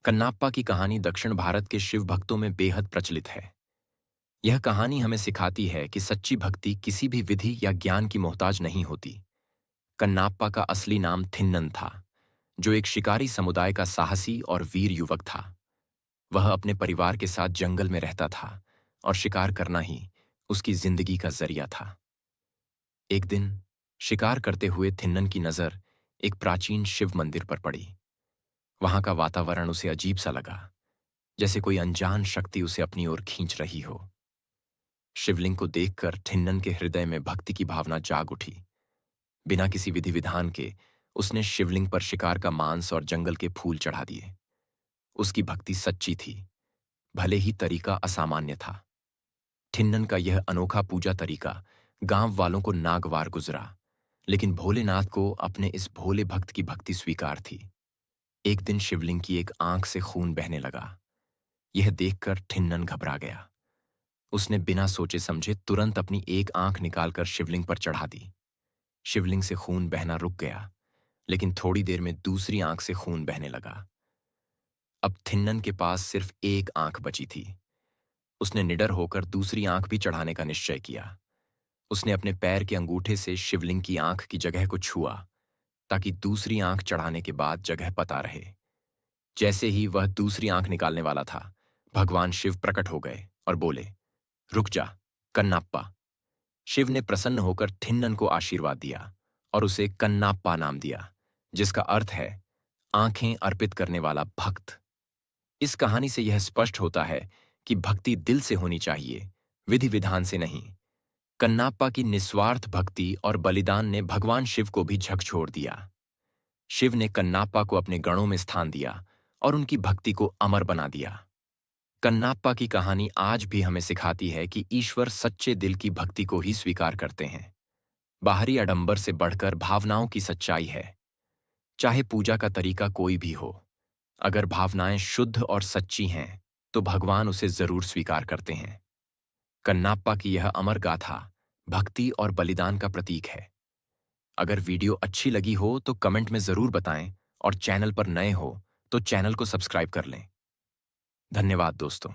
कन्नाप्पा की कहानी दक्षिण भारत के शिव भक्तों में बेहद प्रचलित है। यह कहानी हमें सिखाती है कि सच्ची भक्ति किसी भी विधि या ज्ञान की मोहताज नहीं होती। कन्नाप्पा का असली नाम थिन्नन था, जो एक शिकारी समुदाय का साहसी और वीर युवक था। वह अपने परिवार के साथ जंगल में रहता था और शिकार करना ही उसकी जिंदगी का जरिया था। एक दिन शिकार करते हुए थिन्नन की नज़र एक प्राचीन शिव मंदिर पर पड़ी। वहां का वातावरण उसे अजीब सा लगा, जैसे कोई अनजान शक्ति उसे अपनी ओर खींच रही हो। शिवलिंग को देखकर थिन्नन के हृदय में भक्ति की भावना जाग उठी। बिना किसी विधि विधान के उसने शिवलिंग पर शिकार का मांस और जंगल के फूल चढ़ा दिए। उसकी भक्ति सच्ची थी, भले ही तरीका असामान्य था। थिन्नन का यह अनोखा पूजा तरीका गांव वालों को नागवार गुजरा, लेकिन भोलेनाथ को अपने इस भोले भक्त की भक्ति स्वीकार थी। एक दिन शिवलिंग की एक आंख से खून बहने लगा। यह देखकर थिन्नन घबरा गया। उसने बिना सोचे समझे तुरंत अपनी एक आंख निकालकर शिवलिंग पर चढ़ा दी। शिवलिंग से खून बहना रुक गया, लेकिन थोड़ी देर में दूसरी आंख से खून बहने लगा। अब थिन्नन के पास सिर्फ एक आंख बची थी। उसने निडर होकर दूसरी आंख भी चढ़ाने का निश्चय किया। उसने अपने पैर के अंगूठे से शिवलिंग की आंख की जगह को छुआ, ताकि दूसरी आंख चढ़ाने के बाद जगह पता रहे। जैसे ही वह दूसरी आंख निकालने वाला था, भगवान शिव प्रकट हो गए और बोले, रुक जा, कन्नाप्पा। शिव ने प्रसन्न होकर थिन्नन को आशीर्वाद दिया और उसे कन्नाप्पा नाम दिया, जिसका अर्थ है आंखें अर्पित करने वाला भक्त। इस कहानी से यह स्पष्ट होता है कि भक्ति दिल से होनी चाहिए, विधि विधान से नहीं। कन्नाप्पा की निस्वार्थ भक्ति और बलिदान ने भगवान शिव को भी झकझोर दिया। शिव ने कन्नाप्पा को अपने गणों में स्थान दिया और उनकी भक्ति को अमर बना दिया। कन्नाप्पा की कहानी आज भी हमें सिखाती है कि ईश्वर सच्चे दिल की भक्ति को ही स्वीकार करते हैं। बाहरी आडंबर से बढ़कर भावनाओं की सच्चाई है। चाहे पूजा का तरीका कोई भी हो, अगर भावनाएं शुद्ध और सच्ची हैं, तो भगवान उसे जरूर स्वीकार करते हैं। कन्नाप्पा की यह अमर गाथा भक्ति और बलिदान का प्रतीक है। अगर वीडियो अच्छी लगी हो तो कमेंट में जरूर बताएं, और चैनल पर नए हो तो चैनल को सब्सक्राइब कर लें। धन्यवाद दोस्तों।